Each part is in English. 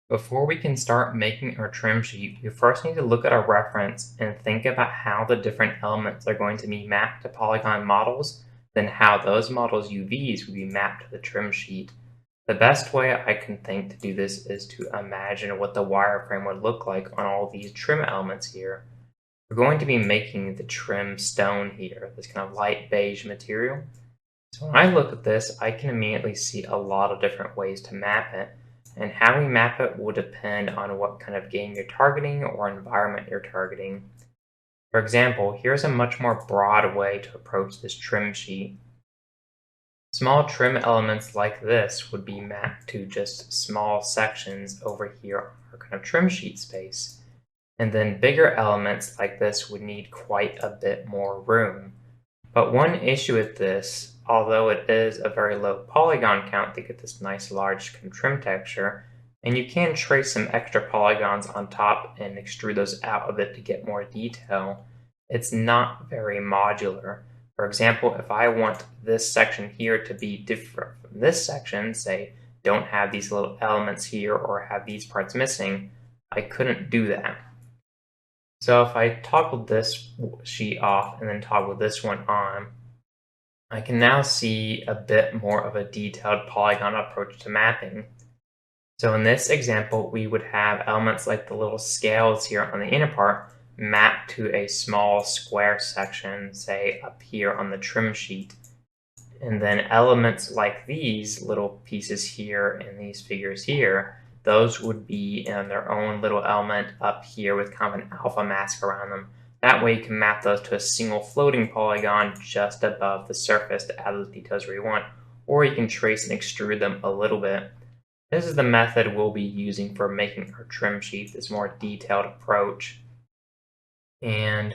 Before we can start making our trim sheet, we first need to look at our reference and think about how the different elements are going to be mapped to polygon models, then how those models UVs will be mapped to the trim sheet. The best way I can think to do this is to imagine what the wireframe would look like on all these trim elements here. We're going to be making the trim stone here, this kind of light beige material. So when I look at this, I can immediately see a lot of different ways to map it, and how we map it will depend on what kind of game you're targeting or environment you're targeting. For example, here's a much more broad way to approach this trim sheet. Small trim elements like this would be mapped to just small sections over here on our kind of trim sheet space. And then bigger elements like this would need quite a bit more room. But one issue with this, although it is a very low polygon count to get this nice large trim texture, and you can trace some extra polygons on top and extrude those out of it to get more detail, it's not very modular. For example, if I want this section here to be different from this section, say don't have these little elements here or have these parts missing, I couldn't do that. So if I toggled this sheet off and then toggled this one on, I can now see a bit more of a detailed polygon approach to mapping. So in this example, we would have elements like the little scales here on the inner part mapped to a small square section, say up here on the trim sheet. And then elements like these little pieces here and these figures here, those would be in their own little element up here with kind of an alpha mask around them. That way you can map those to a single floating polygon just above the surface to add those details where you want, or you can trace and extrude them a little bit. This is the method we'll be using for making our trim sheet, this more detailed approach. And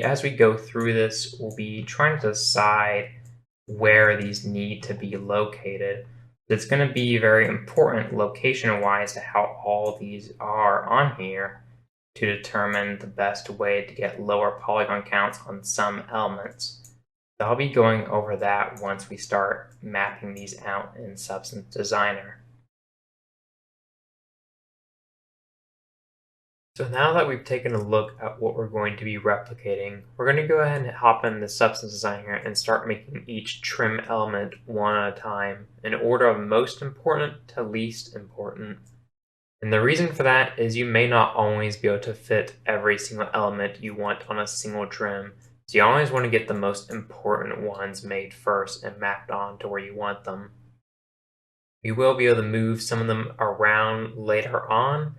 as we go through this, we'll be trying to decide where these need to be located. It's going to be very important location-wise to how all these are on here to determine the best way to get lower polygon counts on some elements. So I'll be going over that once we start mapping these out in Substance Designer. So now that we've taken a look at what we're going to be replicating, we're going to go ahead and hop in the Substance Designer and start making each trim element one at a time, in order of most important to least important. And the reason for that is you may not always be able to fit every single element you want on a single trim, so you always want to get the most important ones made first and mapped on to where you want them. You will be able to move some of them around later on,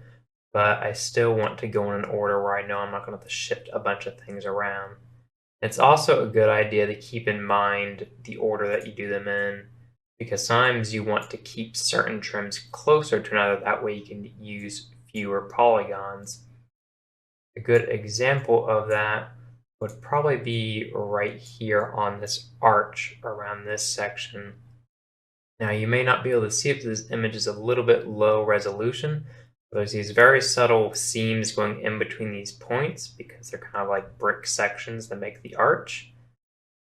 but I still want to go in an order where I know I'm not going to have to shift a bunch of things around. It's also a good idea to keep in mind the order that you do them in, because sometimes you want to keep certain trims closer to another, that way you can use fewer polygons. A good example of that would probably be right here on this arch around this section. Now you may not be able to see if this image is a little bit low resolution. There's these very subtle seams going in between these points because they're kind of like brick sections that make the arch.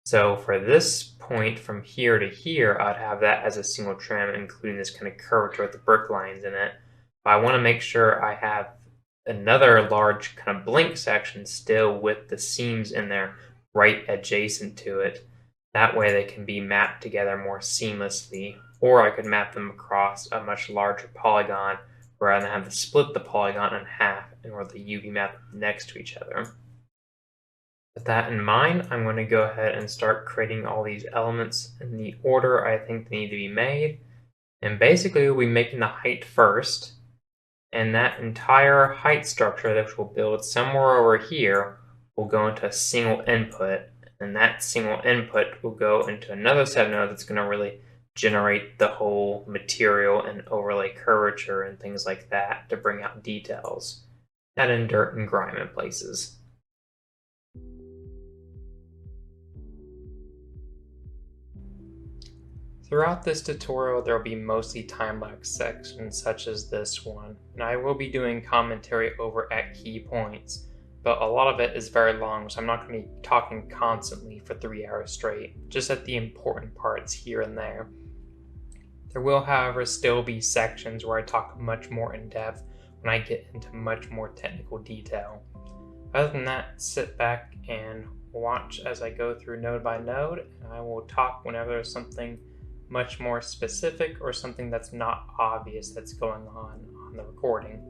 So for this point from here to here, I'd have that as a single trim, including this kind of curvature with the brick lines in it. But I want to make sure I have another large kind of blink section still with the seams in there right adjacent to it. That way they can be mapped together more seamlessly, or I could map them across a much larger polygon rather than have to split the polygon in half in order to UV map next to each other. With that in mind, I'm going to go ahead and start creating all these elements in the order I think they need to be made. And basically we'll be making the height first, and that entire height structure that we'll build somewhere over here will go into a single input, and that single input will go into another set of nodes that's going to really generate the whole material and overlay curvature and things like that to bring out details, add in dirt and grime in places. Throughout this tutorial, there will be mostly time-lapse sections such as this one, and I will be doing commentary over at key points, but a lot of it is very long, so I'm not going to be talking constantly for 3 hours straight, just at the important parts here and there. There will, however, still be sections where I talk much more in depth when I get into much more technical detail. Other than that, sit back and watch as I go through node by node, and I will talk whenever there's something much more specific or something that's not obvious that's going on the recording.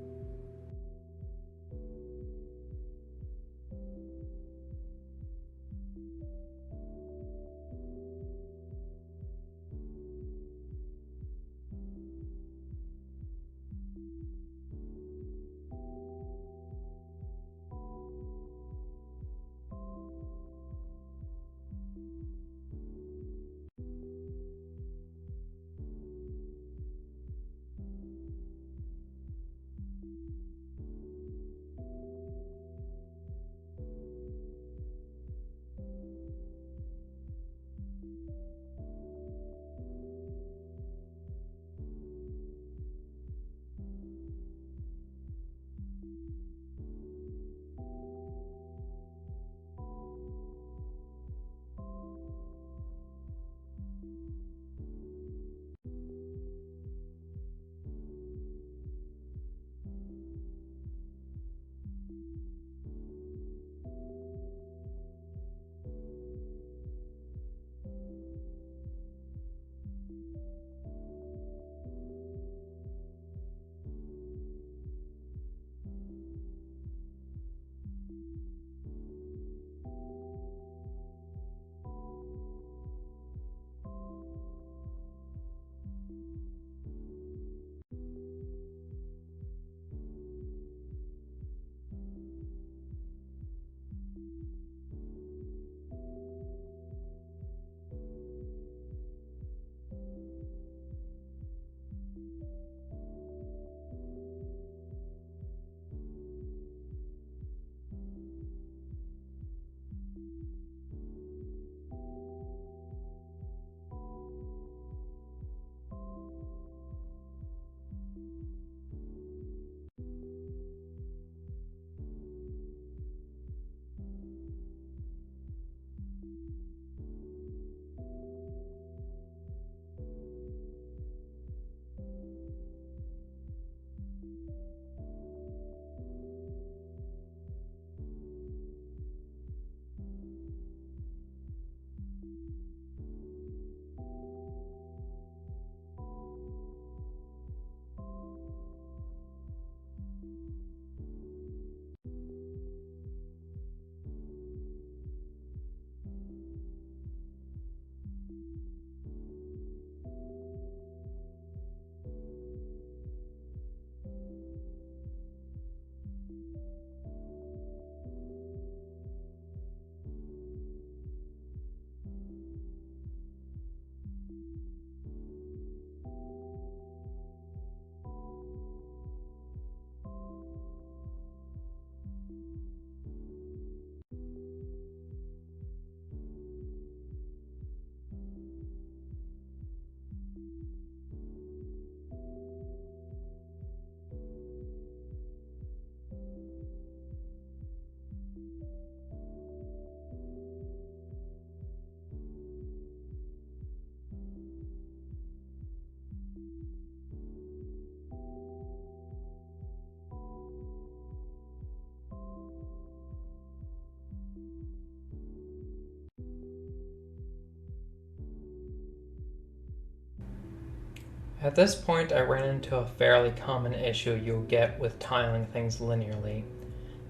At this point, I ran into a fairly common issue you'll get with tiling things linearly.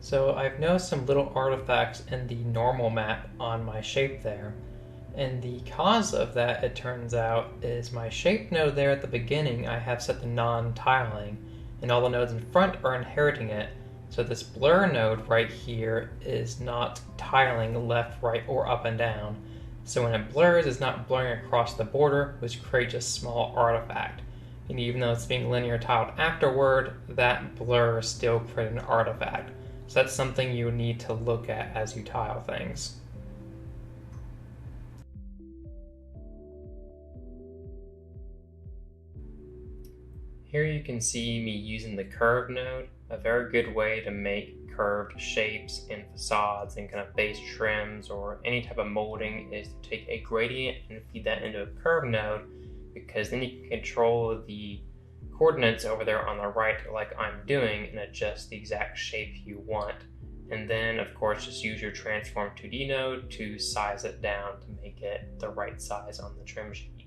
So I've noticed some little artifacts in the normal map on my shape there. And the cause of that, it turns out, is my shape node there at the beginning I have set to non-tiling, and all the nodes in front are inheriting it. So this blur node right here is not tiling left, right, or up and down. So when it blurs, it's not blurring across the border, which creates a small artifact. And even though it's being linear tiled afterward, that blur still creates an artifact. So that's something you need to look at as you tile things. Here you can see me using the curve node, a very good way to make curved shapes in facades and kind of base trims or any type of molding is to take a gradient and feed that into a curve node, because then you can control the coordinates over there on the right like I'm doing and adjust the exact shape you want. And then, of course, just use your Transform 2D node to size it down to make it the right size on the trim sheet.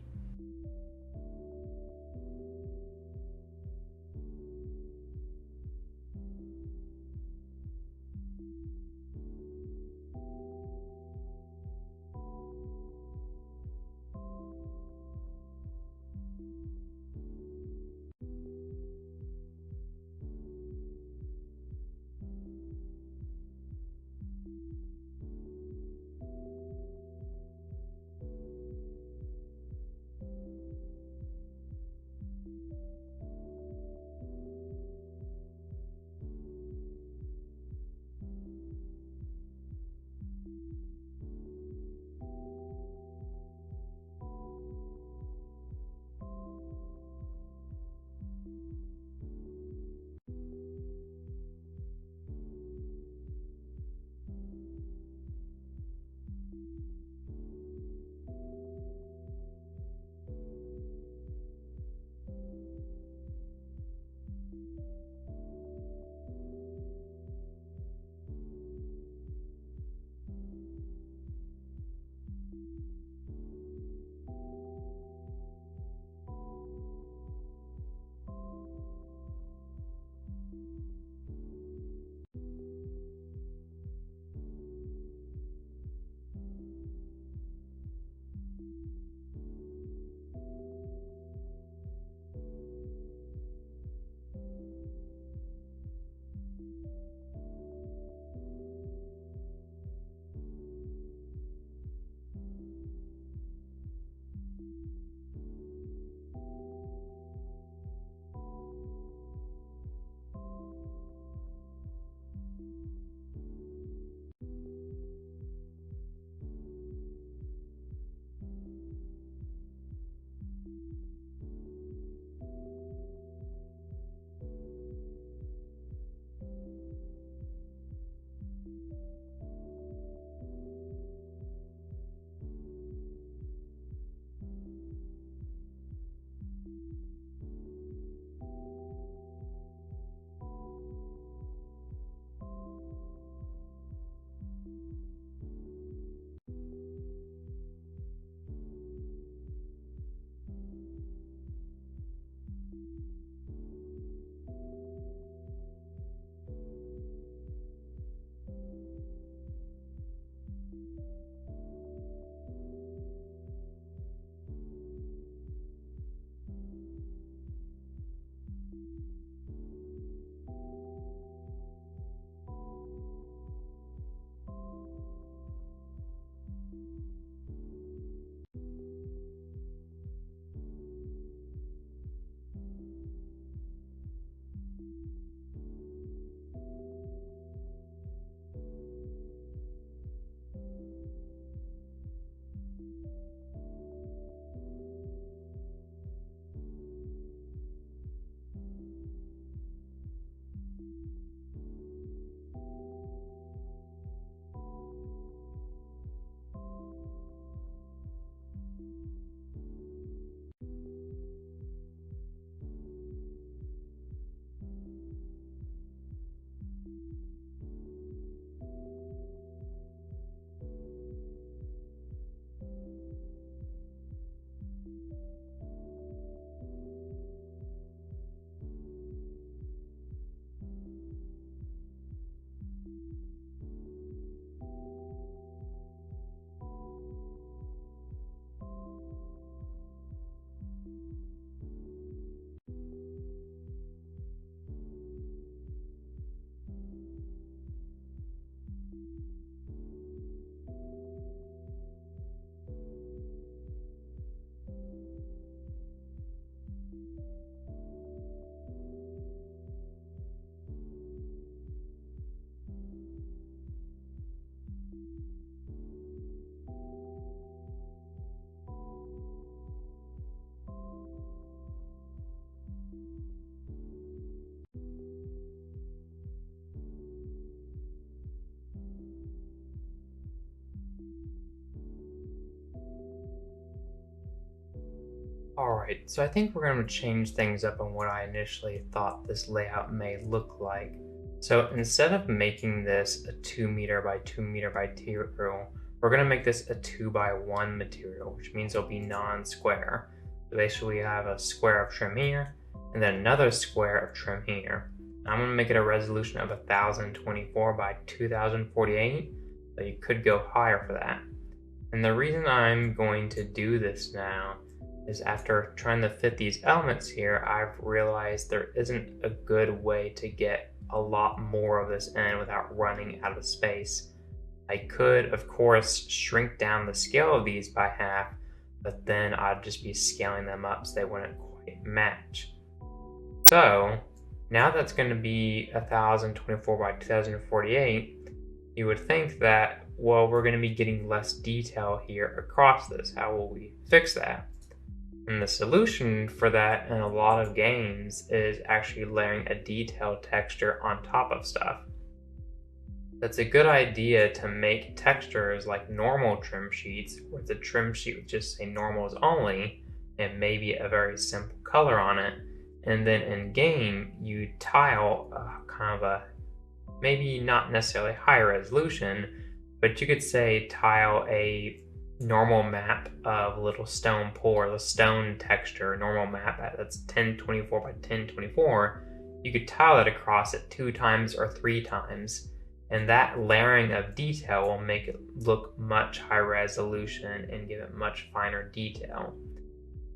Alright, so I think we're going to change things up on what I initially thought this layout may look like. So instead of making this a 2 meter by 2 meter by material, we're going to make this a 2 by 1 material, which means it'll be non-square. So basically we have a square of trim here, and then another square of trim here. I'm going to make it a resolution of 1024 by 2048, so you could go higher for that. And the reason I'm going to do this now is after trying to fit these elements here, I've realized there isn't a good way to get a lot more of this in without running out of space. I could, of course, shrink down the scale of these by half, but then I'd just be scaling them up so they wouldn't quite match. So now that's going to be 1024 by 2048. You would think that, well, we're going to be getting less detail here across this. How will we fix that? And the solution for that in a lot of games is actually layering a detailed texture on top of stuff. That's a good idea to make textures like normal trim sheets, where the trim sheet would just say normals only, and maybe a very simple color on it. And then in game, you tile kind of a, maybe not necessarily high resolution, but you could say tile a normal map of a little stone pool, or the stone texture normal map that's 1024 by 1024. You could tile that across it 2 times or 3 times, and that layering of detail will make it look much higher resolution and give it much finer detail.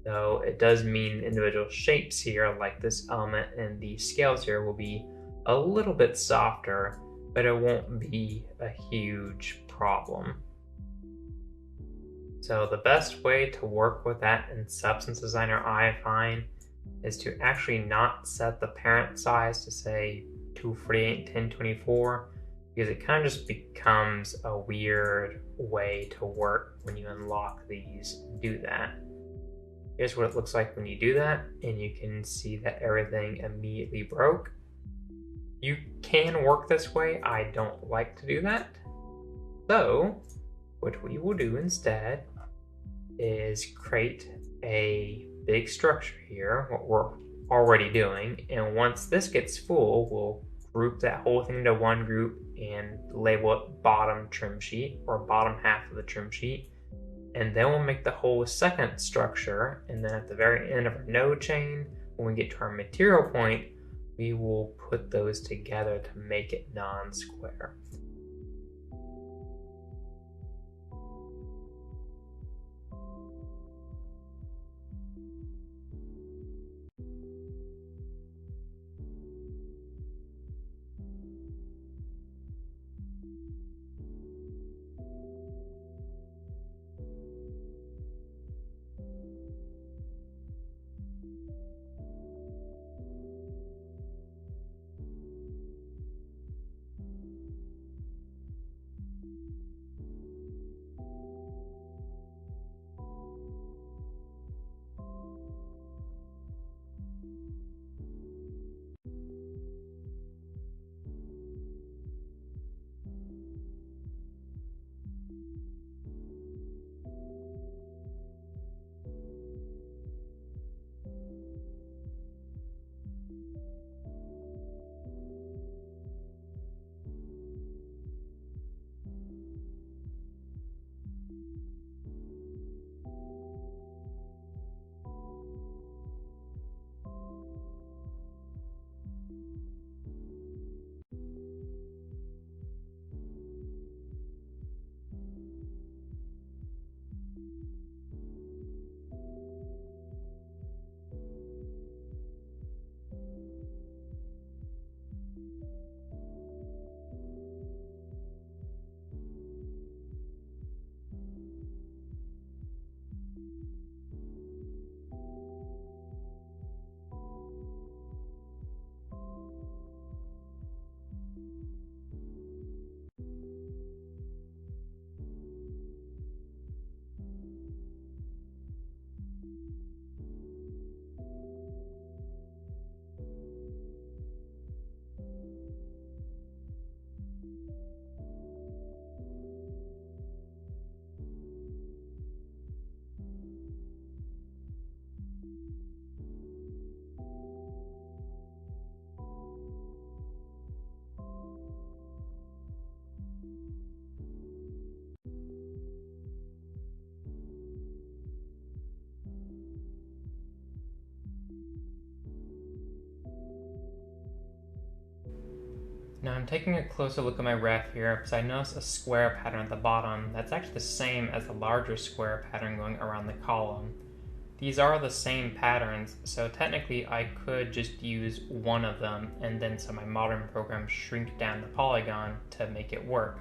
So it does mean individual shapes here, like this element and the scales here, will be a little bit softer, but it won't be a huge problem. So the best way to work with that in Substance Designer, I find, is to actually not set the parent size to say 248 1024, because it kind of just becomes a weird way to work when you unlock these and do that. Here's what it looks like when you do that, and you can see that everything immediately broke. You can work this way. I don't like to do that. So what we will do instead is create a big structure here, what we're already doing, and once this gets full, we'll group that whole thing into one group and label it bottom trim sheet, or bottom half of the trim sheet, and then we'll make the whole second structure, and then at the very end of our node chain, when we get to our material point, we will put those together to make it non-square. Now I'm taking a closer look at my ref here because I notice a square pattern at the bottom that's actually the same as the larger square pattern going around the column. These are the same patterns, so technically I could just use one of them and then so my modern program shrink down the polygon to make it work.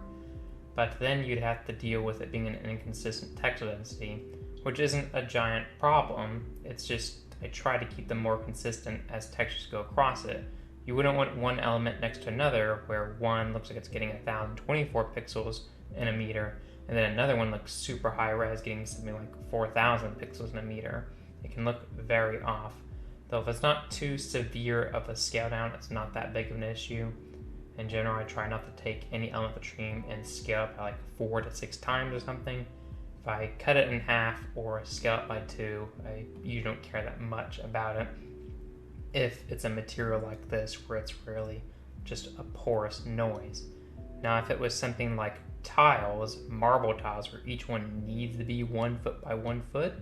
But then you'd have to deal with it being an inconsistent texture density, which isn't a giant problem. It's just I try to keep them more consistent as textures go across it. You wouldn't want one element next to another where one looks like it's getting 1024 pixels in a meter and then another one looks super high res getting something like 4000 pixels in a meter. It can look very off. Though if it's not too severe of a scale down, it's not that big of an issue. In general, I try not to take any element of the stream and scale it by like 4 to 6 times or something. If I cut it in half or scale it by 2, I usually don't care that much about it. If it's a material like this where it's really just a porous noise. Now if it was something like tiles, marble tiles, where each one needs to be 1 foot by 1 foot,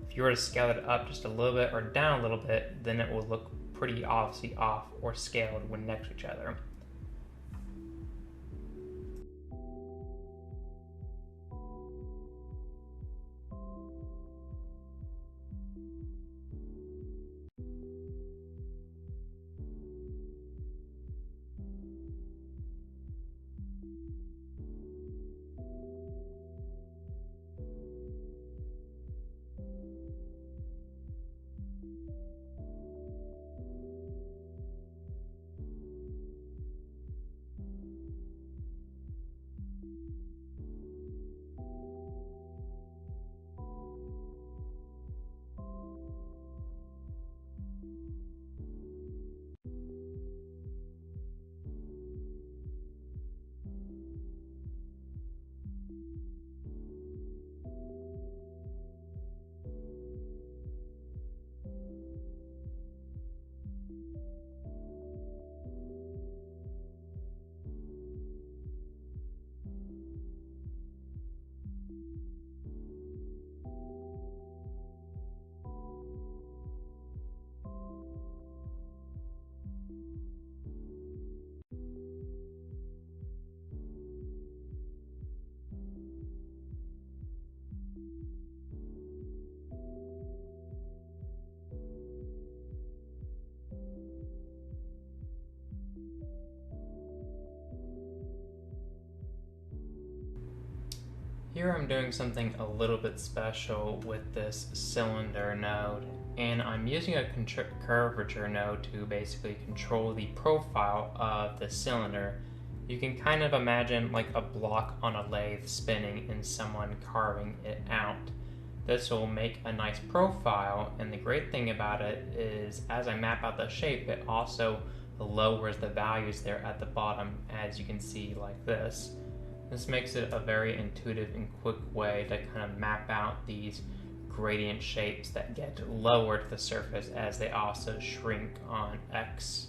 if you were to scale it up just a little bit or down a little bit, then it will look pretty obviously off or scaled when next to each other. Here I'm doing something a little bit special with this cylinder node, and I'm using a curvature node to basically control the profile of the cylinder. You can kind of imagine like a block on a lathe spinning and someone carving it out. This will make a nice profile, and the great thing about it is as I map out the shape, it also lowers the values there at the bottom, as you can see like this. This makes it a very intuitive and quick way to kind of map out these gradient shapes that get lower to the surface as they also shrink on X.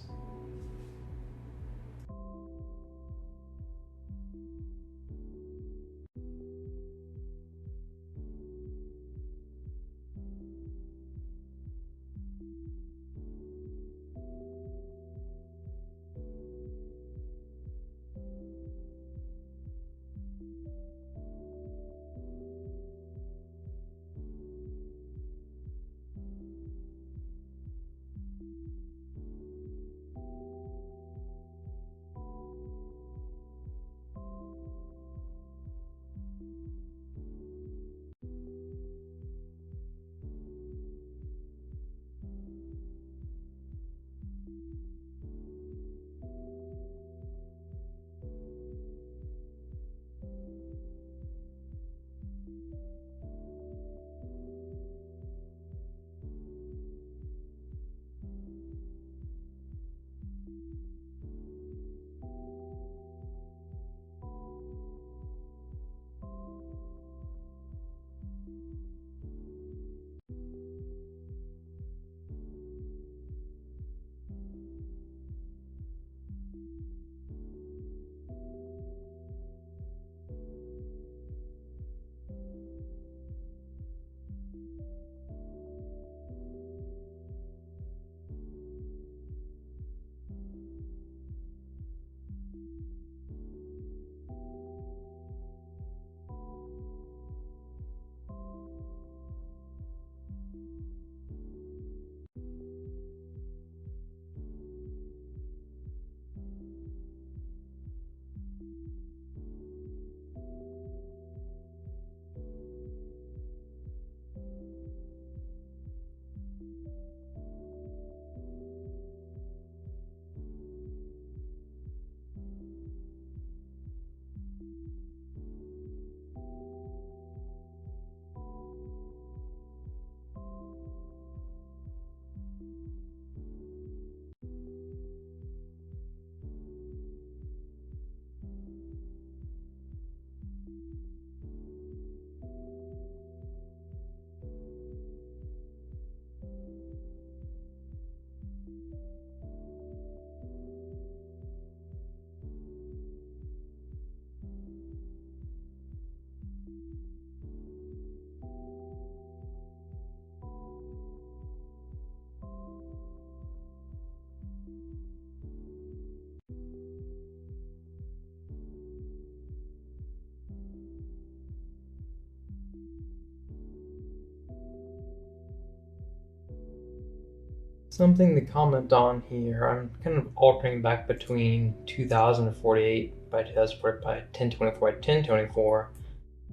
Something to comment on here, I'm kind of alternating back between 2048 by 2040 by 1024 by 1024.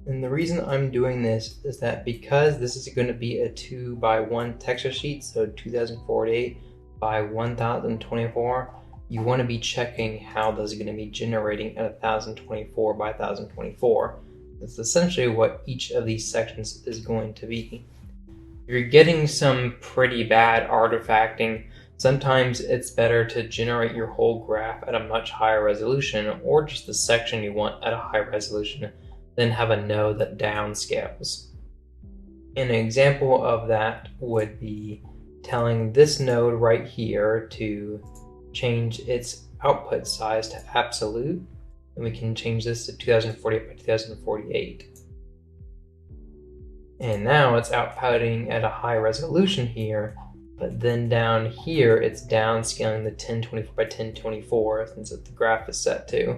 And the reason I'm doing this is that because this is going to be a 2 by 1 texture sheet, so 2048 by 1024, you want to be checking how this is going to be generating at 1024 by 1024. That's essentially what each of these sections is going to be. You're getting some pretty bad artifacting. Sometimes it's better to generate your whole graph at a much higher resolution, or just the section you want at a high resolution, then have a node that downscales. An example of that would be telling this node right here to change its output size to absolute, and we can change this to 2048 by 2048. And now it's outputting at a high resolution here, but then down here it's downscaling the 1024 by 1024 since the graph is set to.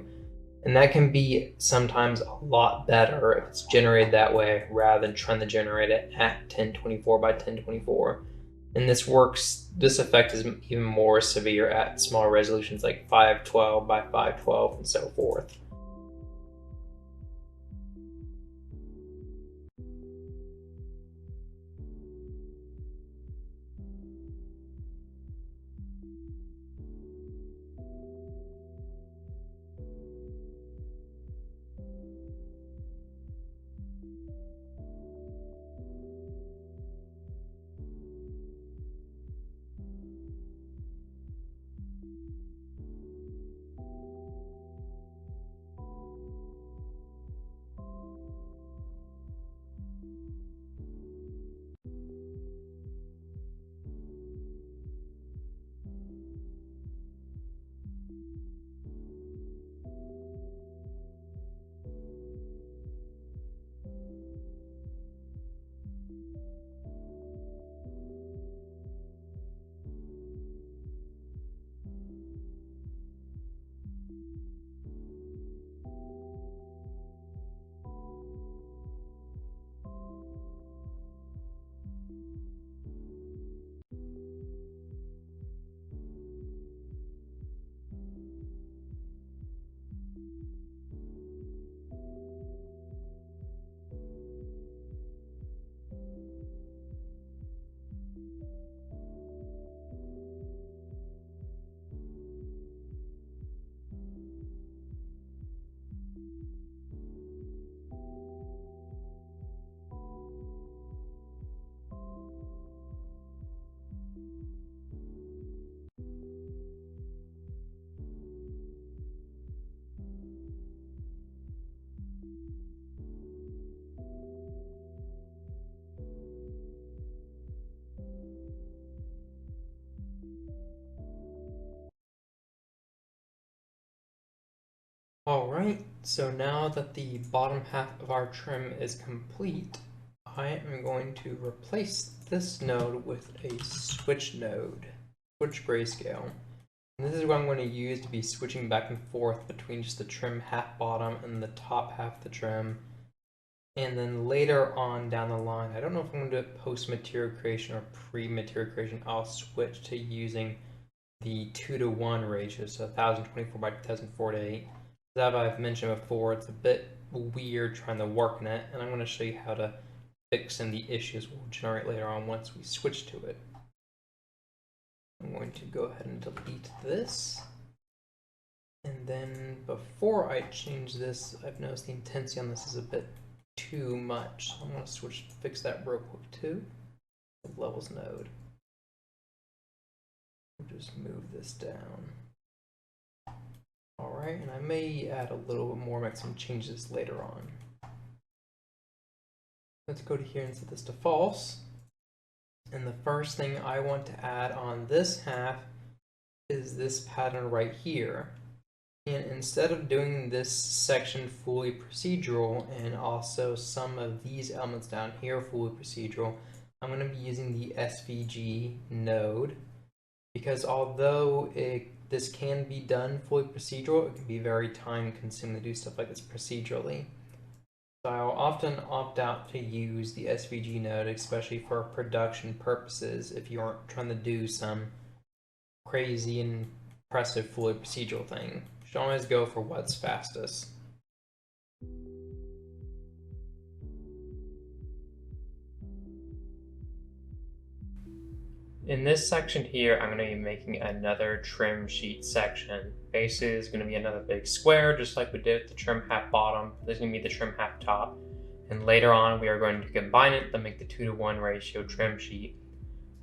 And that can be sometimes a lot better if it's generated that way rather than trying to generate it at 1024 by 1024. And this effect is even more severe at smaller resolutions like 512 by 512 and so forth. Alright, so now that the bottom half of our trim is complete, I am going to replace this node with a switch node, switch grayscale. And this is what I'm going to use to be switching back and forth between just the trim half bottom and the top half of the trim. And then later on down the line, I don't know if I'm going to do it post-material creation or pre-material creation, I'll switch to using the 2:1 ratio, so 1024 by 1048. As I've mentioned before, it's a bit weird trying to work in it, and I'm going to show you how to fix in the issues we'll generate later on once we switch to it. I'm going to go ahead and delete this. And then before I change this, I've noticed the intensity on this is a bit too much. I'm going to fix that real quick too. The levels node. We'll just move this down. Alright, and I may add a little bit more, make some changes later on. Let's go to here and set this to false. And the first thing I want to add on this half is this pattern right here. And instead of doing this section fully procedural and also some of these elements down here fully procedural, I'm going to be using the SVG node, because although this can be done fully procedural, it can be very time consuming to do stuff like this procedurally. So I'll often opt out to use the SVG node, especially for production purposes, if you aren't trying to do some crazy and impressive fluid procedural thing. You should always go for what's fastest. In this section here, I'm going to be making another trim sheet section. Basically, there's going to be another big square, just like we did with the trim half bottom. There's going to be the trim half top. And later on, we are going to combine it to make the 2-to-1 ratio trim sheet.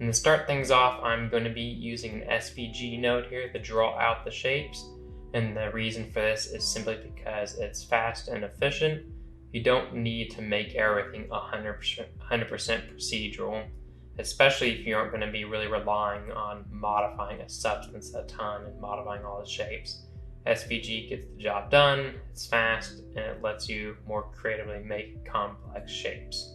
And to start things off, I'm going to be using an SVG node here to draw out the shapes. And the reason for this is simply because it's fast and efficient. You don't need to make everything 100% procedural, especially if you aren't going to be really relying on modifying a substance a ton and modifying all the shapes. SVG gets the job done, it's fast, and it lets you more creatively make complex shapes.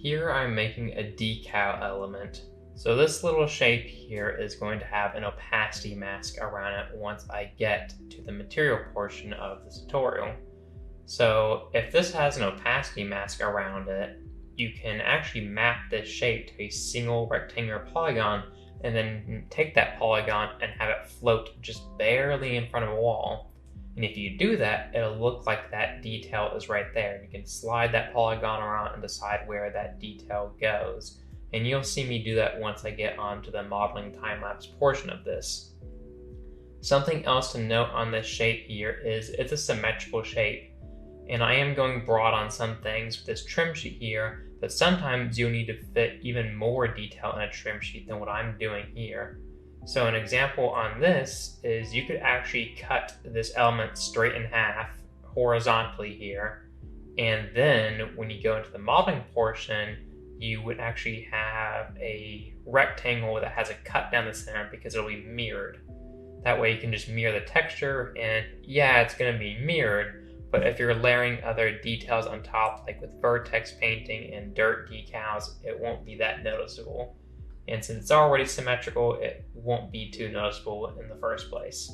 Here I'm making a decal element. So this little shape here is going to have an opacity mask around it once I get to the material portion of the tutorial. So if this has an opacity mask around it, you can actually map this shape to a single rectangular polygon and then take that polygon and have it float just barely in front of a wall. And if you do that, it'll look like that detail is right there. You can slide that polygon around and decide where that detail goes. And you'll see me do that once I get onto the modeling time-lapse portion of this. Something else to note on this shape here is it's a symmetrical shape. And I am going broad on some things with this trim sheet here, but sometimes you'll need to fit even more detail in a trim sheet than what I'm doing here. So an example on this is you could actually cut this element straight in half horizontally here, and then when you go into the modeling portion, you would actually have a rectangle that has a cut down the center because it'll be mirrored. That way you can just mirror the texture, and yeah, it's going to be mirrored, but if you're layering other details on top, like with vertex painting and dirt decals, it won't be that noticeable. And since it's already symmetrical, it won't be too noticeable in the first place.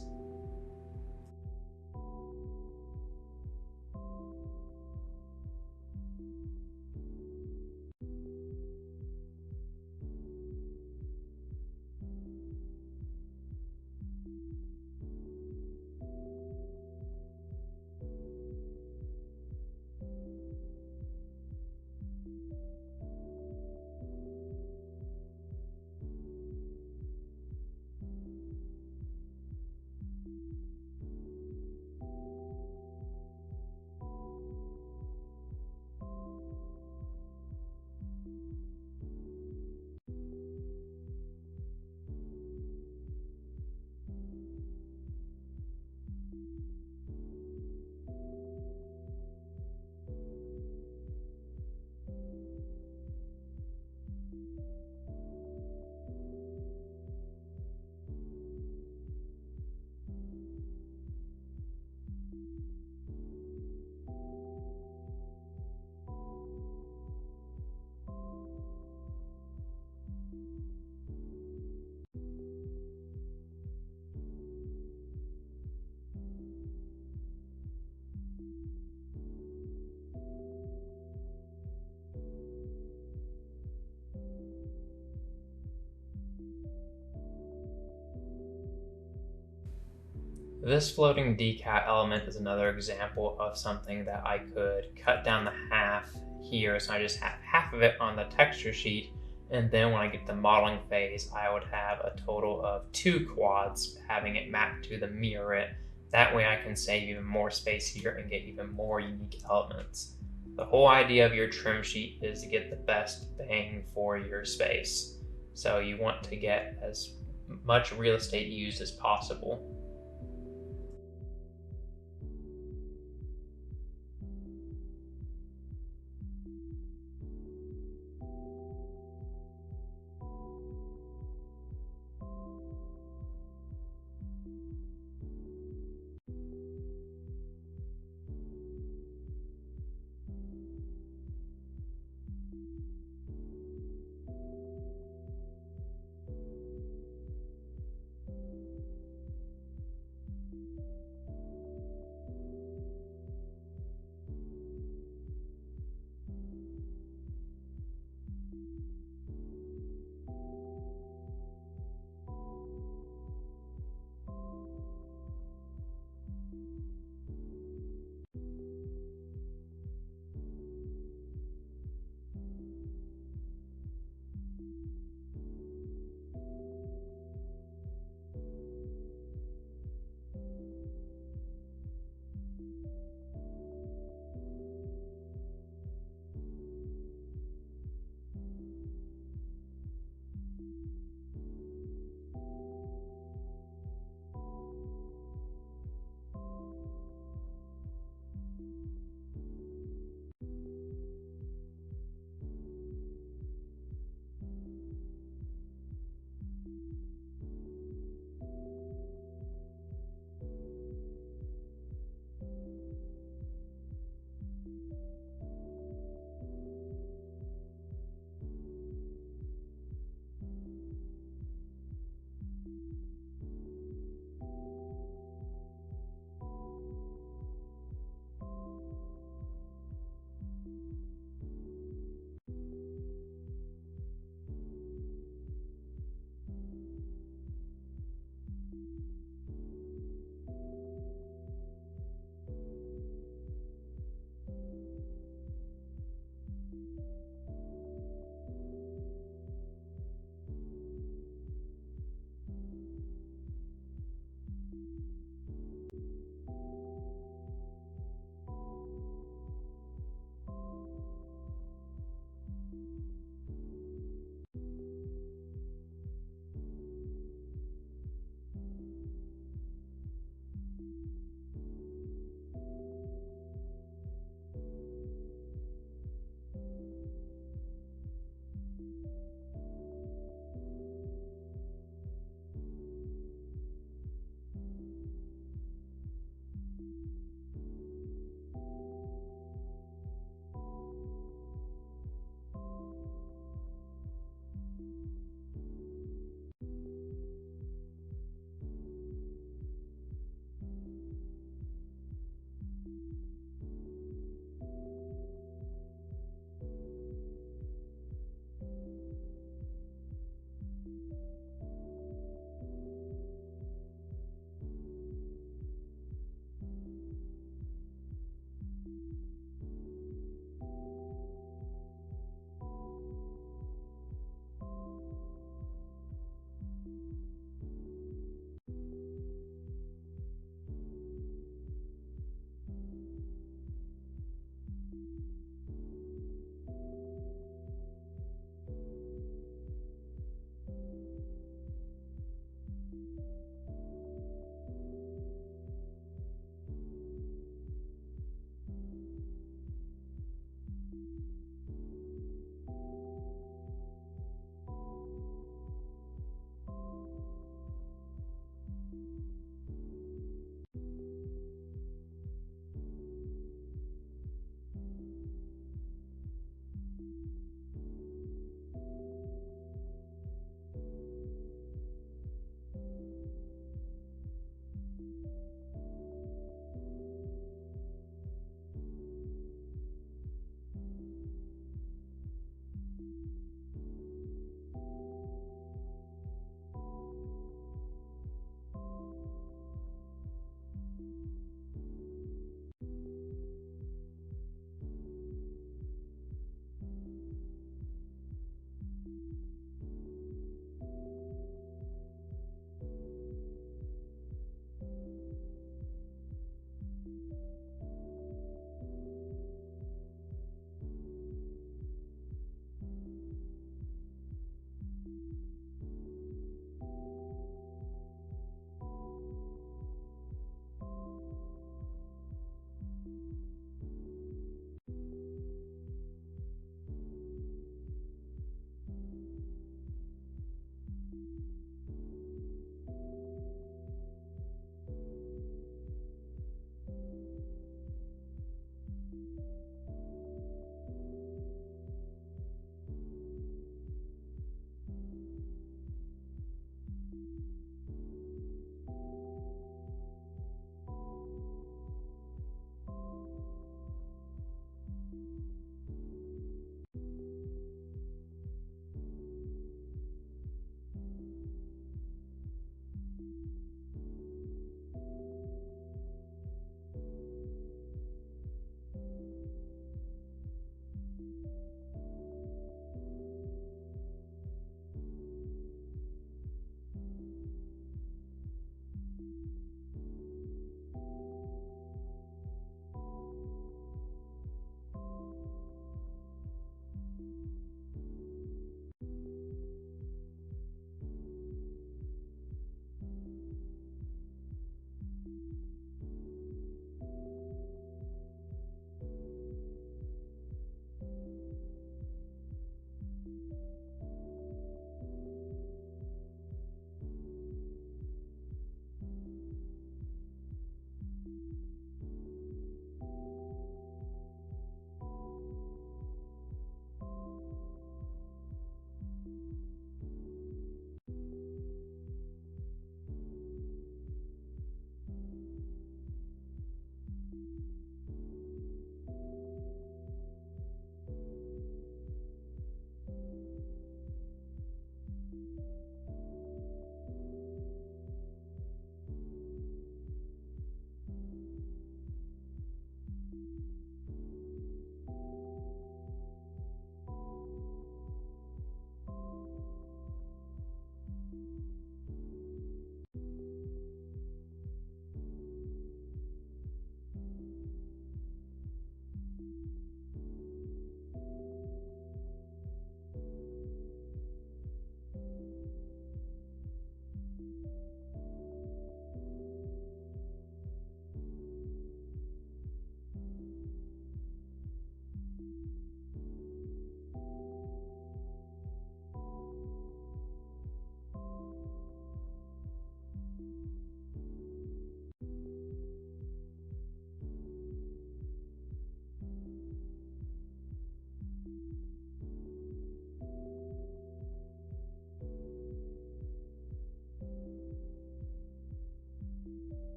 This floating decal element is another example of something that I could cut down the half here, so I just have half of it on the texture sheet, and then when I get to the modeling phase, I would have a total of 2 quads, having it mapped to the mirror it. That way I can save even more space here and get even more unique elements. The whole idea of your trim sheet is to get the best bang for your space. So you want to get as much real estate used as possible.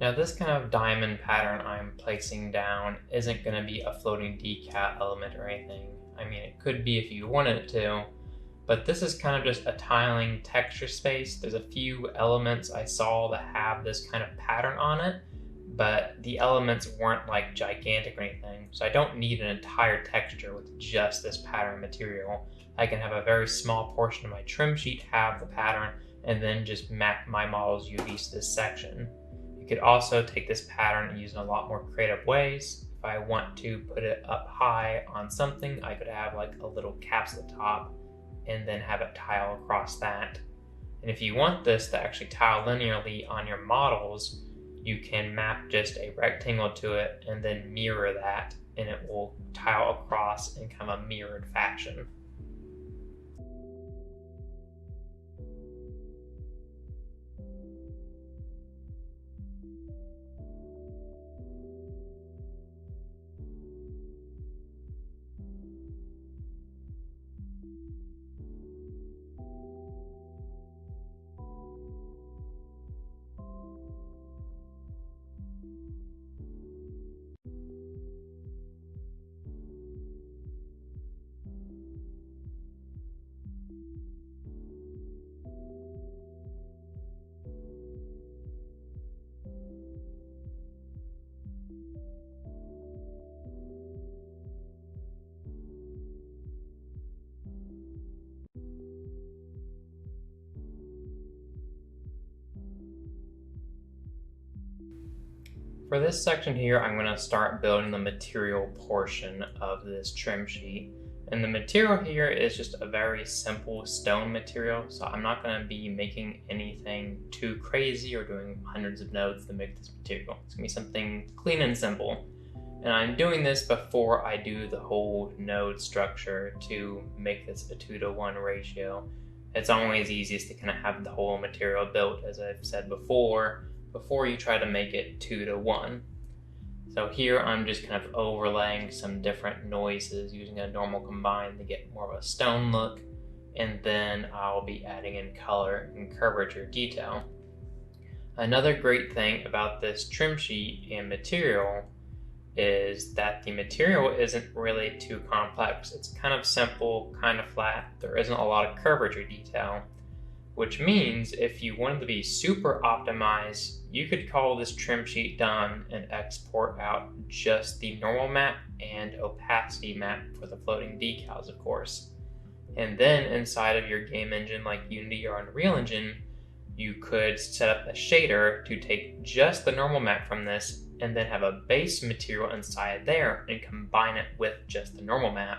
Now this kind of diamond pattern I'm placing down isn't going to be a floating decal element or anything. I mean, it could be if you wanted it to, but this is kind of just a tiling texture space. There's a few elements I saw that have this kind of pattern on it, but the elements weren't like gigantic or anything. So I don't need an entire texture with just this pattern material. I can have a very small portion of my trim sheet have the pattern and then just map my model's UVs to this section. You could also take this pattern and use it in a lot more creative ways. If I want to put it up high on something, I could have like a little caps at the top and then have it tile across that. And if you want this to actually tile linearly on your models, you can map just a rectangle to it and then mirror that, and it will tile across in kind of a mirrored fashion. For this section here, I'm going to start building the material portion of this trim sheet. And the material here is just a very simple stone material, so I'm not going to be making anything too crazy or doing hundreds of nodes to make this material. It's going to be something clean and simple. And I'm doing this before I do the whole node structure to make this a 2-to-1 ratio. It's always easiest to kind of have the whole material built, as I've said before you try to make it 2-to-1. So here I'm just kind of overlaying some different noises using a normal combine to get more of a stone look, and then I'll be adding in color and curvature detail. Another great thing about this trim sheet and material is that the material isn't really too complex. It's kind of simple, kind of flat. There isn't a lot of curvature detail, which means if you wanted to be super optimized, you could call this trim sheet done and export out just the normal map and opacity map for the floating decals, of course. And then inside of your game engine like Unity or Unreal Engine, you could set up a shader to take just the normal map from this and then have a base material inside there and combine it with just the normal map.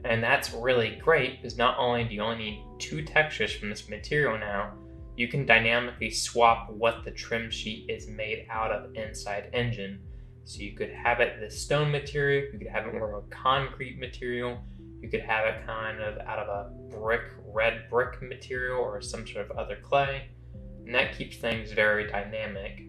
And that's really great because not only do you only need 2 textures from this material now, you can dynamically swap what the trim sheet is made out of inside Engine. So you could have it this stone material, you could have it more of a concrete material, you could have it kind of out of a red brick material or some sort of other clay, and that keeps things very dynamic.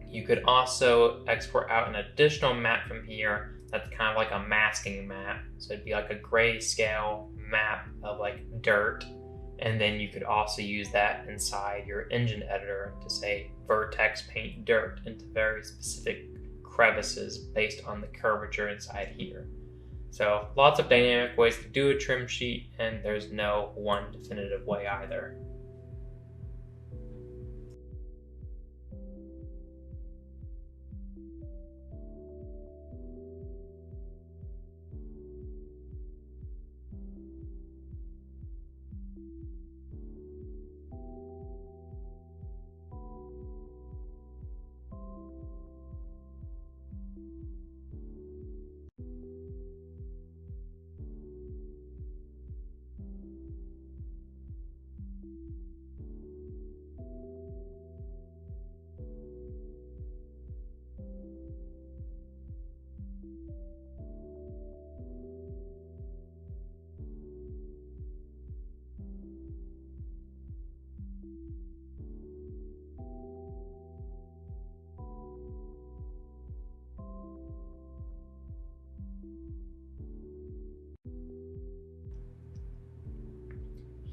You could also export out an additional map from here that's kind of like a masking map. So it'd be like a grayscale map of like dirt. And then you could also use that inside your engine editor to say vertex paint dirt into very specific crevices based on the curvature inside here. So lots of dynamic ways to do a trim sheet, and there's no one definitive way either.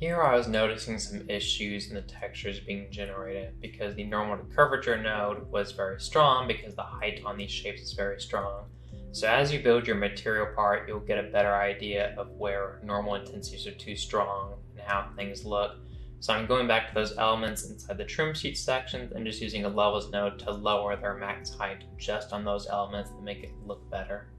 Here I was noticing some issues in the textures being generated because the normal to curvature node was very strong because the height on these shapes is very strong. So as you build your material part, you'll get a better idea of where normal intensities are too strong and how things look. So I'm going back to those elements inside the trim sheet sections and just using a levels node to lower their max height just on those elements to make it look better.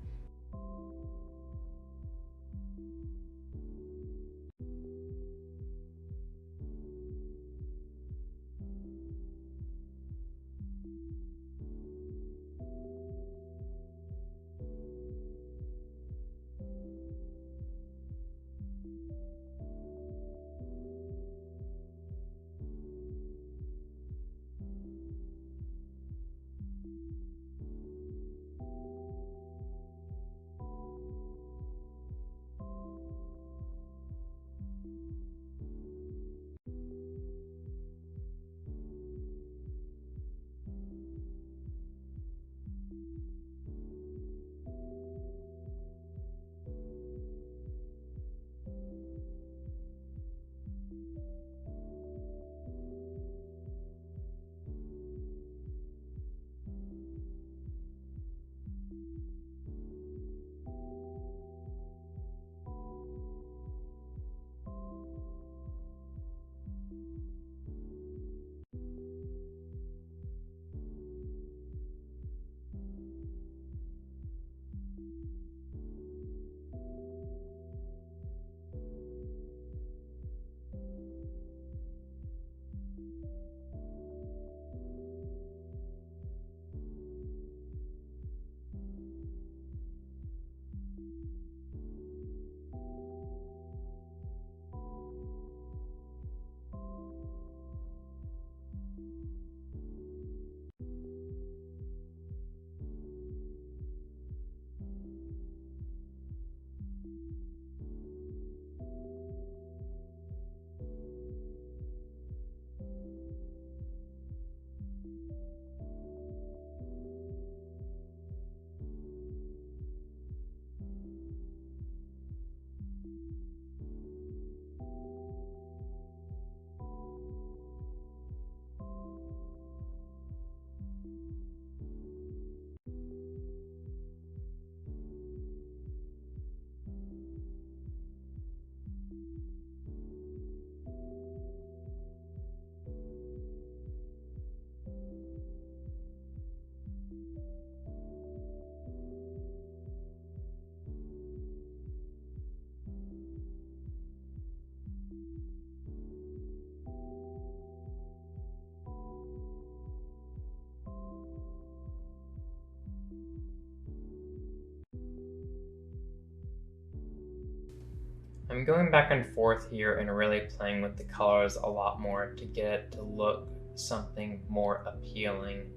I'm going back and forth here and really playing with the colors a lot more to get it to look something more appealing.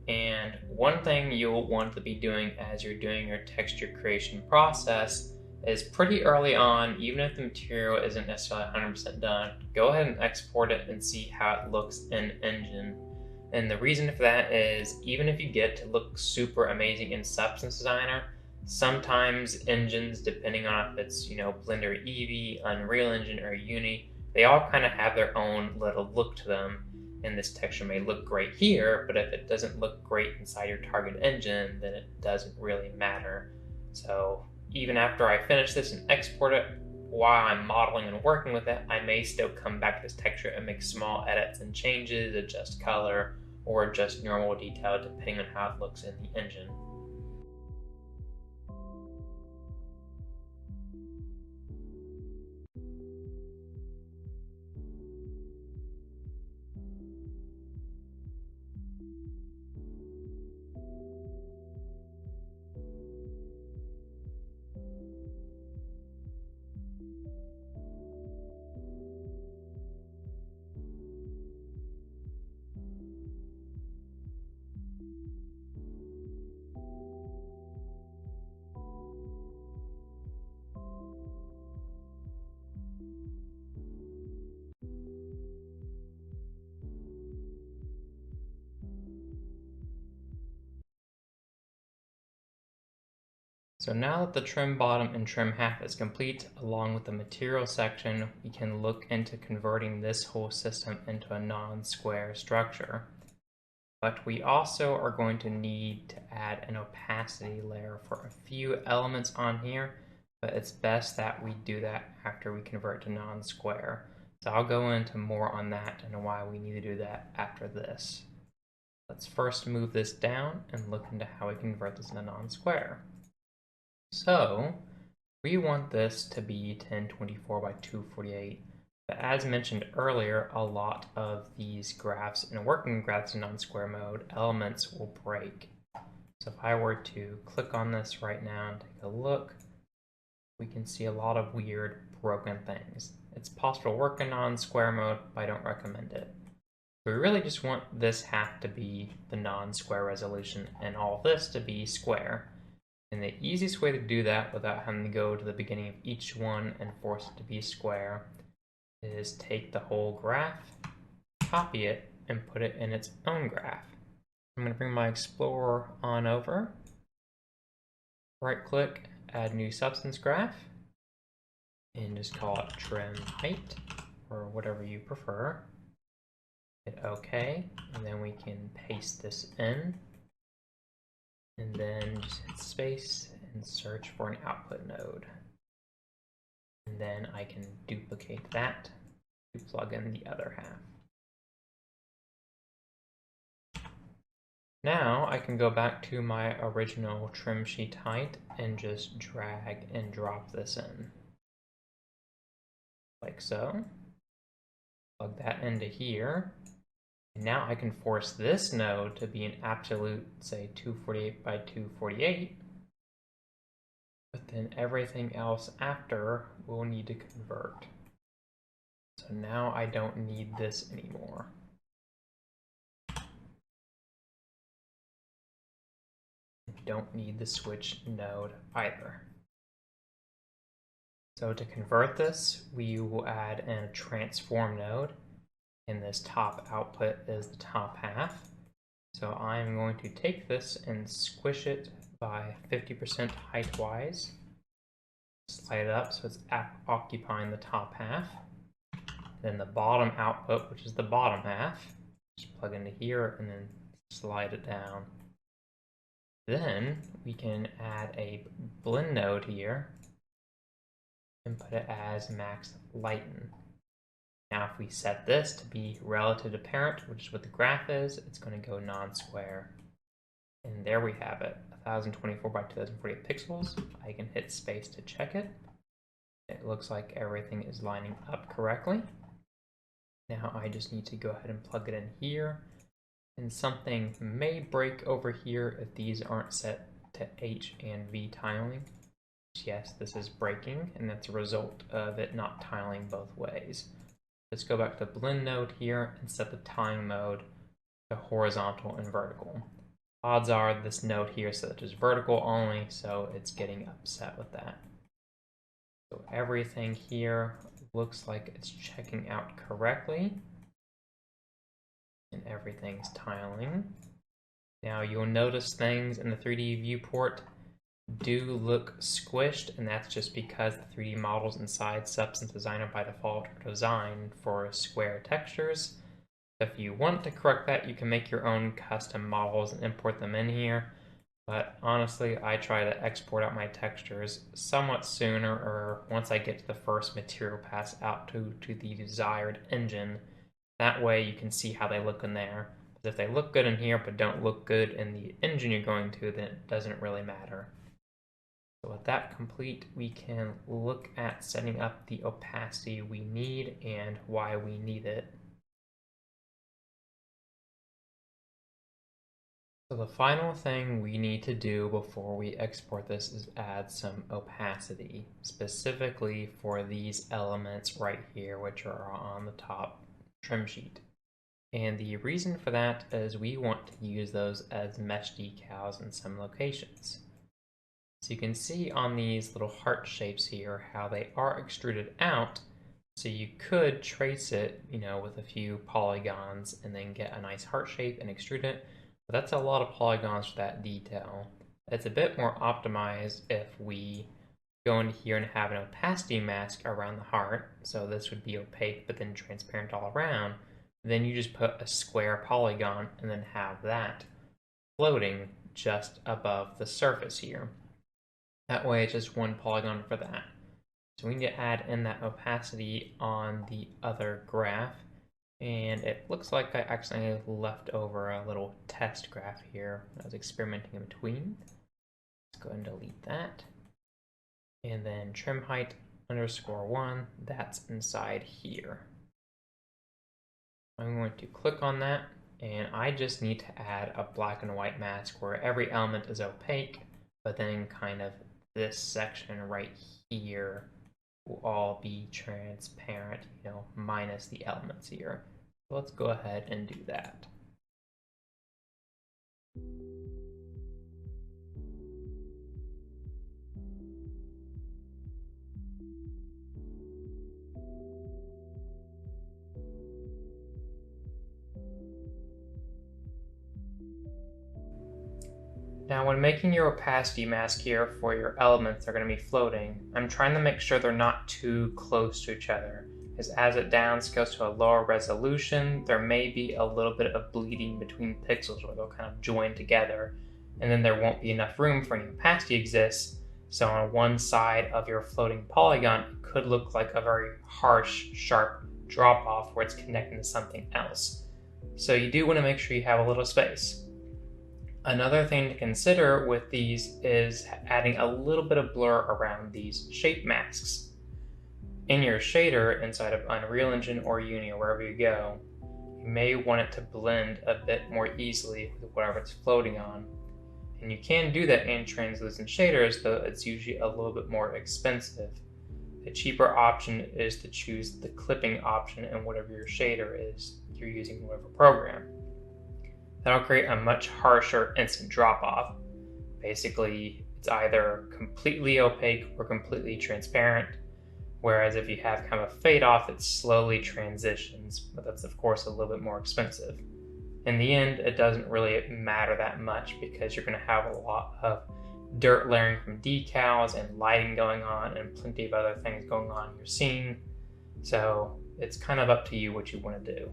And one thing you'll want to be doing as you're doing your texture creation process is pretty early on, even if the material isn't necessarily 100% done, go ahead and export it and see how it looks in Engine. And the reason for that is even if you get to look super amazing in Substance Designer, sometimes engines, depending on if it's, Blender Eevee, Unreal Engine, or Uni, they all kind of have their own little look to them. And this texture may look great here, but if it doesn't look great inside your target engine, then it doesn't really matter. So even after I finish this and export it, while I'm modeling and working with it, I may still come back to this texture and make small edits and changes, adjust color, or adjust normal detail depending on how it looks in the engine. So now that the trim bottom and trim half is complete, along with the material section, we can look into converting this whole system into a non-square structure. But we also are going to need to add an opacity layer for a few elements on here, but it's best that we do that after we convert to non-square. So I'll go into more on that and why we need to do that after this. Let's first move this down and look into how we convert this into non-square. So we want this to be 1024 by 248. But as mentioned earlier, a lot of these graphs in working graphs in non-square mode, elements will break. So if I were to click on this right now and take a look, we can see a lot of weird broken things. It's possible to work in non-square mode, but I don't recommend it. We really just want this half to be the non-square resolution and all this to be square. And the easiest way to do that without having to go to the beginning of each one and force it to be square is take the whole graph, copy it, and put it in its own graph. I'm going to bring my Explorer on over, right-click, add new substance graph, and just call it trim height, or whatever you prefer. Hit OK, and then we can paste this in, and then just hit space and search for an output node. And then I can duplicate that to plug in the other half. Now I can go back to my original trim sheet height and just drag and drop this in. Like so. Plug that into here. And now I can force this node to be an absolute, say, 248 by 248. But then everything else after will need to convert. So now I don't need this anymore. I don't need the switch node either. So to convert this, we will add in a transform node, and this top output is the top half. So I'm going to take this and squish it by 50% height-wise. Slide it up so it's occupying the top half. Then the bottom output, which is the bottom half, just plug into here and then slide it down. Then we can add a blend node here and put it as max lighten. Now if we set this to be relative to parent, which is what the graph is, it's going to go non-square. And there we have it, 1024 by 2048 pixels. I can hit space to check it. It looks like everything is lining up correctly. Now I just need to go ahead and plug it in here. And something may break over here if these aren't set to H and V tiling. Yes, this is breaking, and that's a result of it not tiling both ways. Let's go back to the blend node here and set the tiling mode to horizontal and vertical. Odds are this node here set to vertical only, so it's getting upset with that. So everything here looks like it's checking out correctly. And everything's tiling. Now you'll notice things in the 3D viewport do look squished, and that's just because the 3D models inside Substance Designer by default are designed for square textures. If you want to correct that, you can make your own custom models and import them in here. But honestly, I try to export out my textures somewhat sooner, or once I get to the first material pass out to the desired engine. That way you can see how they look in there. Because if they look good in here but don't look good in the engine you're going to, then it doesn't really matter. So with that complete, we can look at setting up the opacity we need and why we need it. So the final thing we need to do before we export this is add some opacity, specifically for these elements right here, which are on the top trim sheet. And the reason for that is we want to use those as mesh decals in some locations. So you can see on these little heart shapes here how they are extruded out, so you could trace it, with a few polygons and then get a nice heart shape and extrude it. But that's a lot of polygons for that detail. It's a bit more optimized if we go in here and have an opacity mask around the heart. So this would be opaque but then transparent all around. Then you just put a square polygon and then have that floating just above the surface here. That way it's just one polygon for that. So we need to add in that opacity on the other graph. And it looks like I accidentally left over a little test graph here I was experimenting in between. Let's go ahead and delete that. And then trim height _1, that's inside here. I'm going to click on that, and I just need to add a black and white mask where every element is opaque, but then kind of this section right here will all be transparent, minus the elements here. So let's go ahead and do that. Now when making your opacity mask here for your elements that are going to be floating, I'm trying to make sure they're not too close to each other, because as it downscales to a lower resolution, there may be a little bit of bleeding between pixels where they'll kind of join together, and then there won't be enough room for any opacity exists, so on one side of your floating polygon, it could look like a very harsh, sharp drop-off where it's connecting to something else. So you do want to make sure you have a little space. Another thing to consider with these is adding a little bit of blur around these shape masks. In your shader inside of Unreal Engine or Uni or wherever you go, you may want it to blend a bit more easily with whatever it's floating on. And you can do that in translucent shaders, though it's usually a little bit more expensive. The cheaper option is to choose the clipping option in whatever your shader is you're using, whatever program. That'll create a much harsher instant drop-off. Basically, it's either completely opaque or completely transparent, whereas if you have kind of a fade-off, it slowly transitions, but that's of course a little bit more expensive. In the end, it doesn't really matter that much because you're going to have a lot of dirt layering from decals and lighting going on and plenty of other things going on in your scene, so it's kind of up to you what you want to do.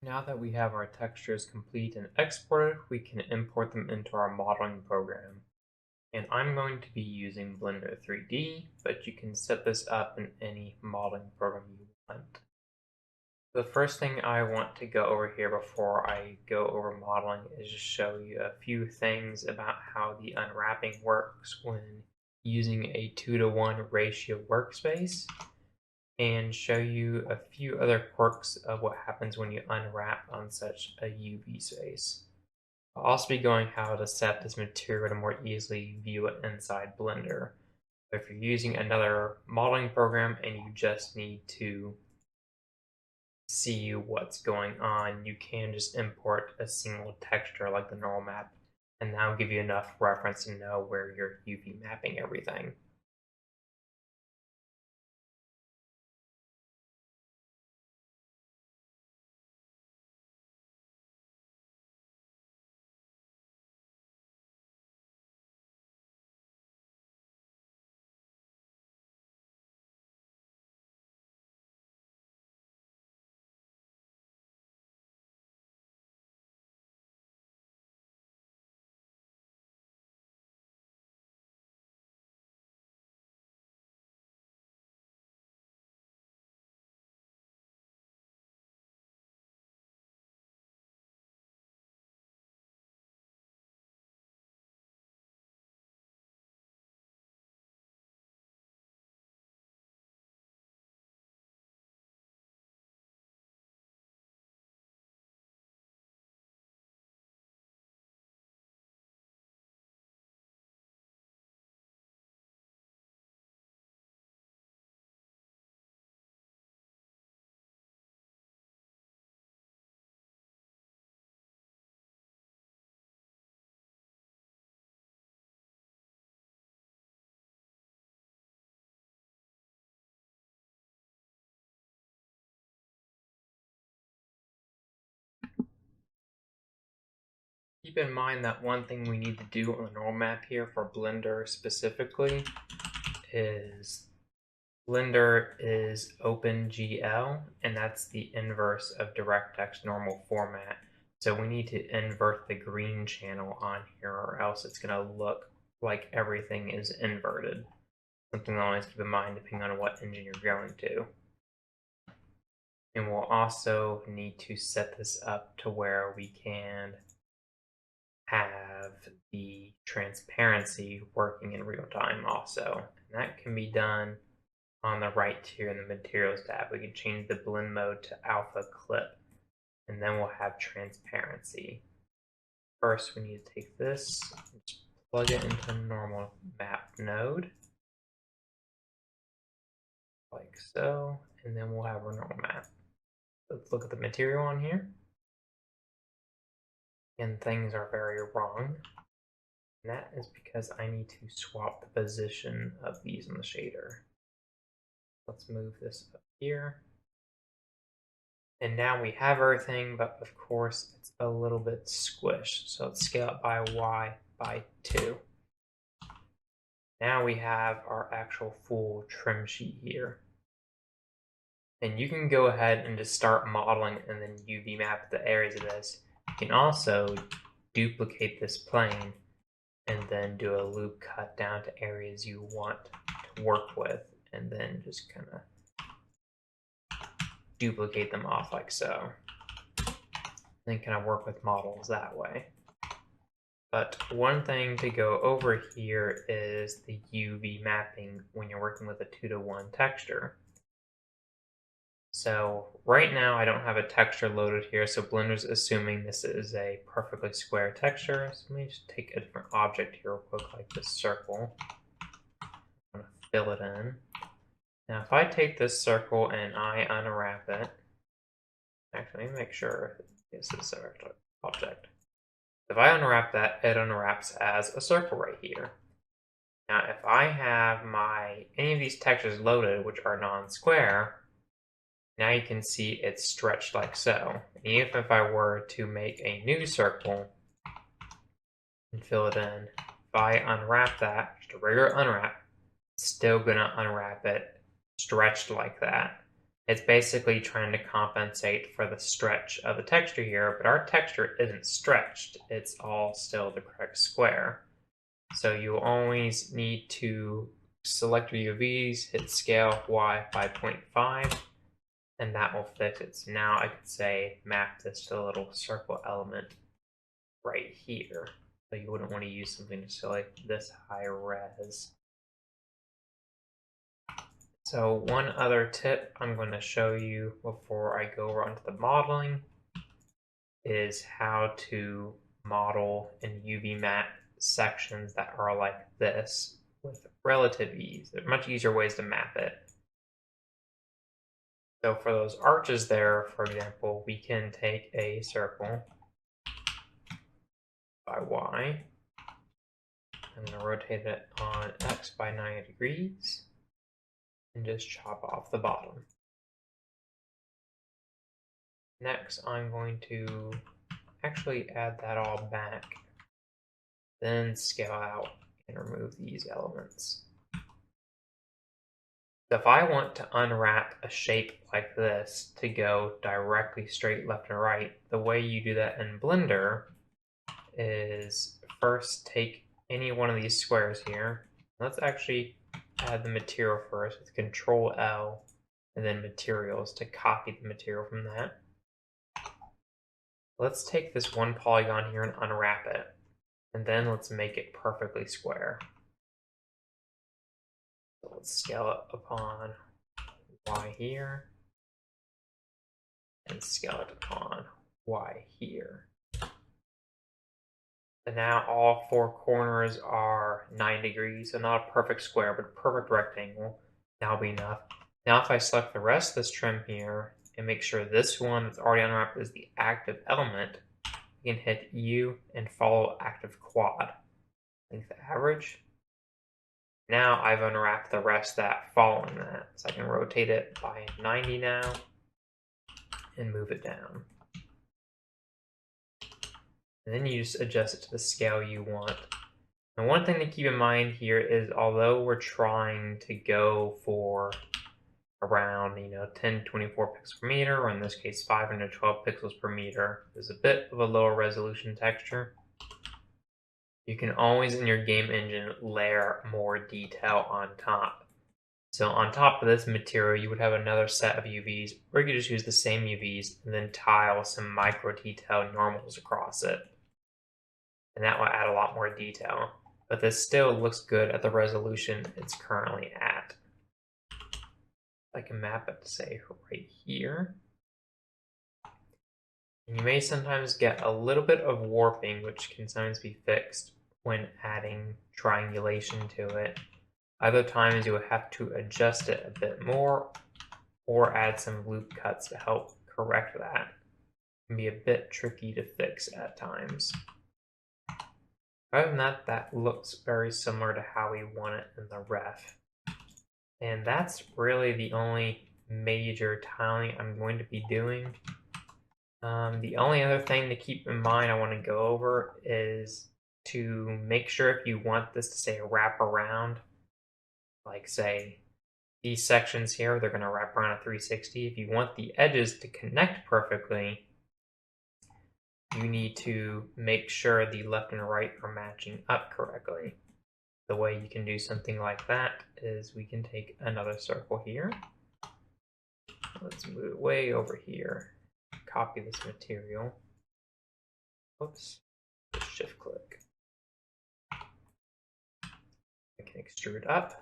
Now that we have our textures complete and exported, we can import them into our modeling program. And I'm going to be using Blender 3D, but you can set this up in any modeling program you want. The first thing I want to go over here before I go over modeling is just show you a few things about how the unwrapping works when using a 2:1 ratio workspace, and show you a few other quirks of what happens when you unwrap on such a UV space. I'll also be going how to set this material to more easily view it inside Blender. If you're using another modeling program and you just need to see what's going on, you can just import a single texture like the normal map, and that'll give you enough reference to know where you're UV mapping everything. keep in mind that one thing we need to do on the normal map here for Blender specifically is Blender is OpenGL, and that's the inverse of DirectX normal format. So we need to invert the green channel on here, or else it's going to look like everything is inverted. Something to always keep in mind depending on what engine you're going to. And we'll also need to set this up to where we can have the transparency working in real time also. And that can be done on the right here in the materials tab. We can change the blend mode to alpha clip, and then we'll have transparency. First, we need to take this and just plug it into a normal map node, like so, and then we'll have our normal map. Let's look at the material on here. And things are very wrong. And that is because I need to swap the position of these in the shader. Let's move this up here. And now we have everything, but of course it's a little bit squished. So let's scale it by Y by 2. Now we have our actual full trim sheet here. And you can go ahead and just start modeling and then UV map the areas of this. You can also duplicate this plane and then do a loop cut down to areas you want to work with, and then just kind of duplicate them off like so. Then kind of work with models that way. But one thing to go over here is the UV mapping when you're working with a 2:1 texture. So right now I don't have a texture loaded here, so Blender's assuming this is a perfectly square texture. So let me just take a different object here real quick, like this circle. I'm gonna fill it in. Now if I take this circle and I unwrap it, actually let me make sure this is our object. If I unwrap that, it unwraps as a circle right here. Now if I have any of these textures loaded, which are non-square, now you can see it's stretched like so. And even if I were to make a new circle and fill it in, if I unwrap that, just a regular unwrap, it's still gonna unwrap it stretched like that. It's basically trying to compensate for the stretch of the texture here, but our texture isn't stretched. It's all still the correct square. So you always need to select your UVs, hit scale Y by 0.5, and that will fix it. So now I could say map this to a little circle element right here. So you wouldn't want to use something necessarily this high res. So one other tip I'm going to show you before I go on to the modeling is how to model and UV map sections that are like this with relative ease. There are much easier ways to map it. So for those arches there, for example, we can take a circle by Y. I'm going to rotate it on X by 90 degrees and just chop off the bottom. Next, I'm going to actually add that all back, then scale out and remove these elements. So if I want to unwrap a shape like this to go directly straight left and right, the way you do that in Blender is first take any one of these squares here. Let's actually add the material first with Control L and then materials to copy the material from that. Let's take this one polygon here and unwrap it, and then let's make it perfectly square. So let's scale it upon Y here and scale it upon Y here. And now all four corners are 9 degrees, so not a perfect square, but a perfect rectangle. That'll be enough. Now if I select the rest of this trim here and make sure this one that's already unwrapped is the active element, you can hit U and follow active quad. Length average. Now I've unwrapped the rest of that following that. So I can rotate it by 90 now and move it down. And then you just adjust it to the scale you want. And one thing to keep in mind here is, although we're trying to go for around 1024 pixels per meter, or in this case 512 pixels per meter, is a bit of a lower resolution texture. You can always in your game engine layer more detail on top. So on top of this material, you would have another set of UVs, or you could just use the same UVs and then tile some micro detail normals across it. And that will add a lot more detail. But this still looks good at the resolution it's currently at. I can map it to say right here. And you may sometimes get a little bit of warping, which can sometimes be fixed when adding triangulation to it. Other times you will have to adjust it a bit more or add some loop cuts to help correct that. It can be a bit tricky to fix at times. Other than that, that looks very similar to how we want it in the ref. And that's really the only major tiling I'm going to be doing. The only other thing to keep in mind I want to go over is to make sure if you want this to say wrap around, like say these sections here, they're going to wrap around at 360. If you want the edges to connect perfectly, you need to make sure the left and right are matching up correctly. The way you can do something like that is we can take another circle here. Let's move it way over here. Copy this material. Oops, just shift click. I can extrude up.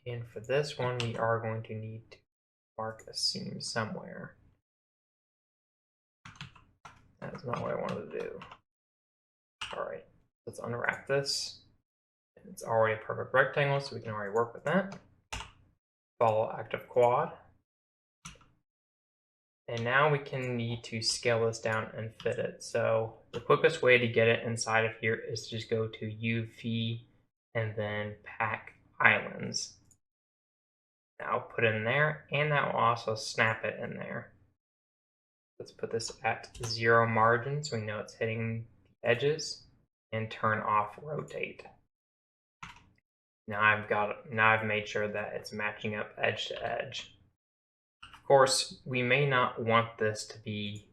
And for this one, we are going to need to mark a seam somewhere. That's not what I wanted to do. All right, let's unwrap this. It's already a perfect rectangle, so we can already work with that. Follow active quad. And now we can need to scale this down and fit it. So the quickest way to get it inside of here is to just go to UV and then pack islands. Now put it in there, and that will also snap it in there. Let's put this at 0 margin so we know it's hitting the edges, and turn off rotate. Now I've made sure that it's matching up edge to edge. Of course, we may not want this to be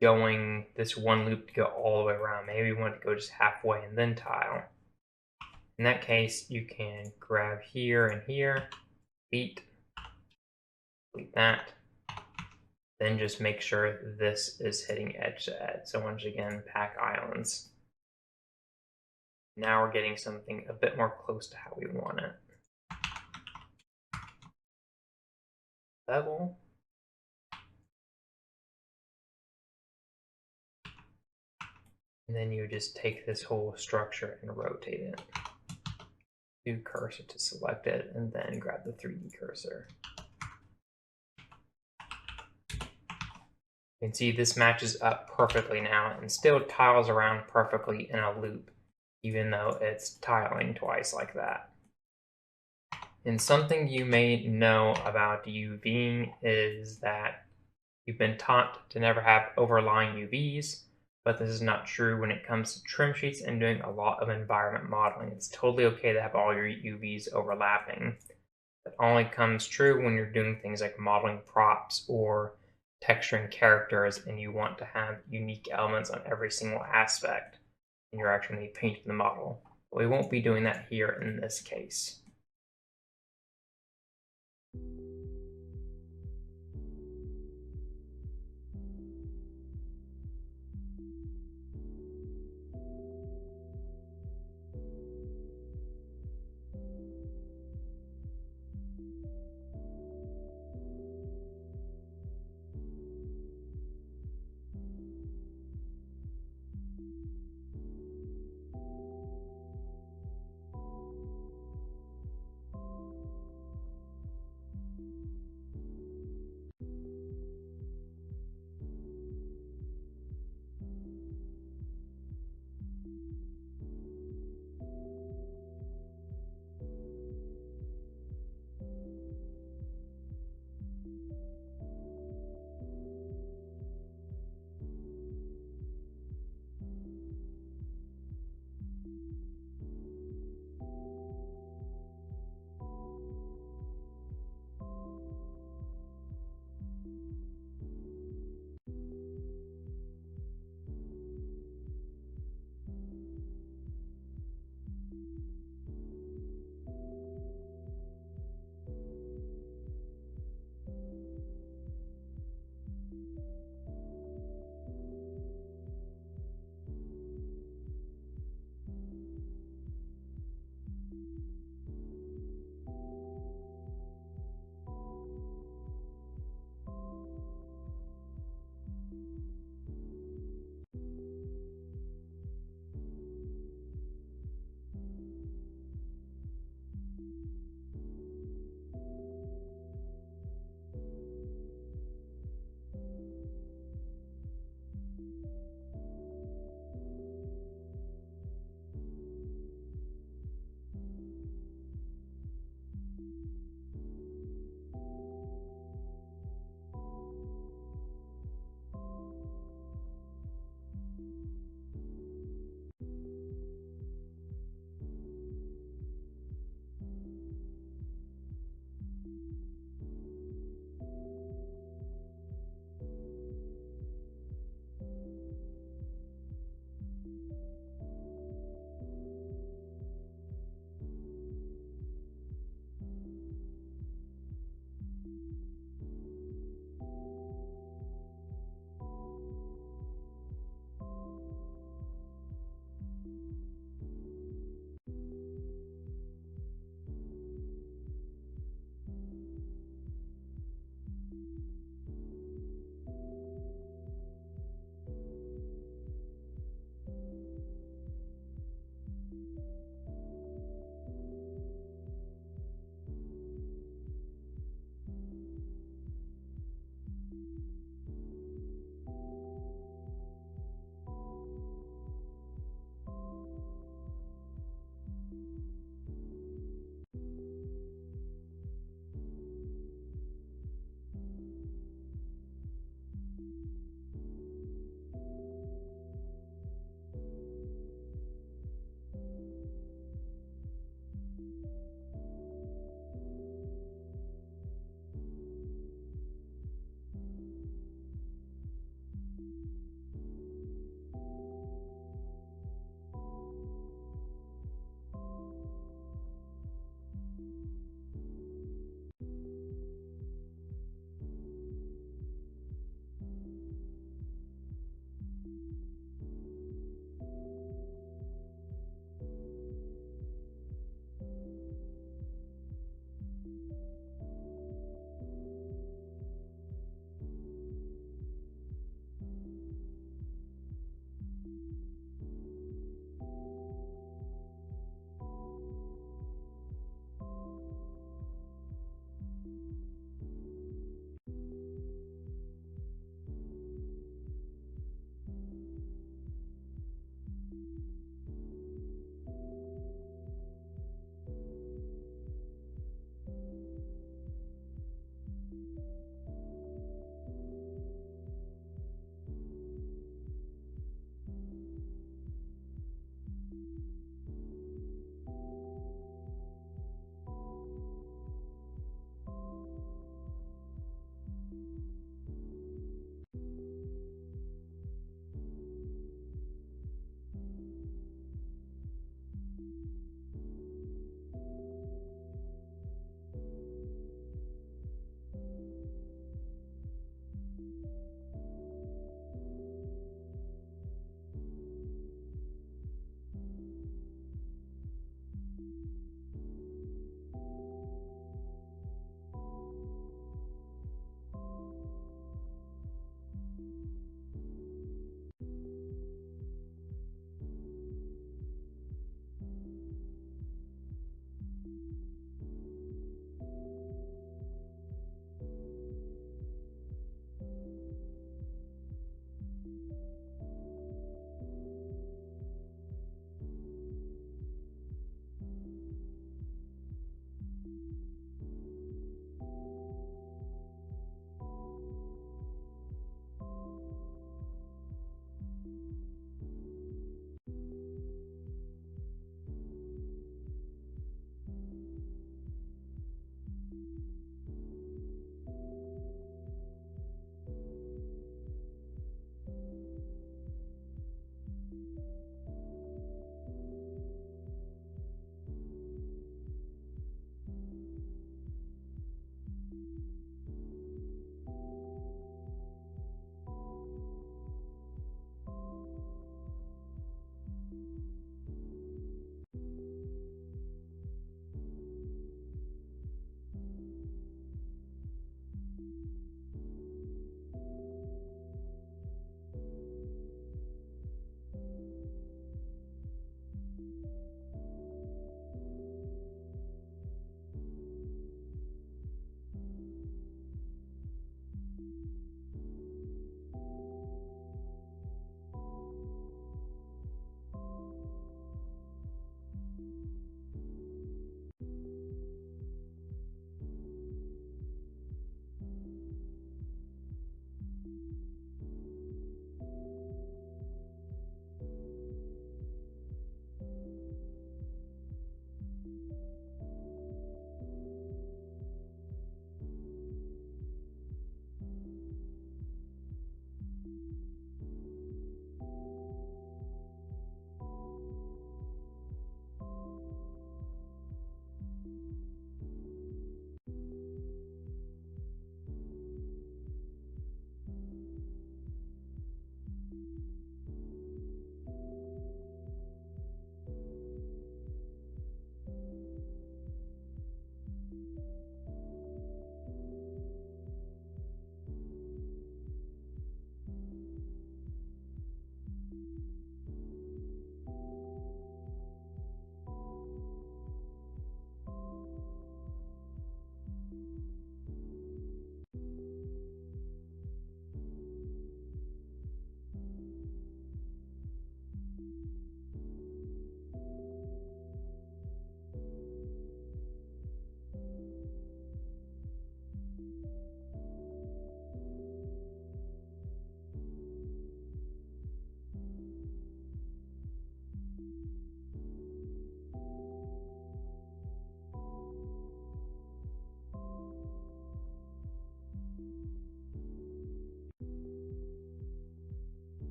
going this one loop to go all the way around. Maybe we want it to go just halfway and then tile. In that case, you can grab here and here, delete that, then just make sure this is hitting edge to edge. So once again, pack islands. Now we're getting something a bit more close to how we want it. Level. And then you just take this whole structure and rotate it. Do cursor to select it, and then grab the 3D cursor. You can see this matches up perfectly now and still tiles around perfectly in a loop, even though it's tiling twice like that. And something you may know about UVing is that you've been taught to never have overlying UVs, but this is not true when it comes to trim sheets and doing a lot of environment modeling. It's totally okay to have all your UVs overlapping. It only comes true when you're doing things like modeling props or texturing characters and you want to have unique elements on every single aspect, and you're actually painting the model. But we won't be doing that here in this case.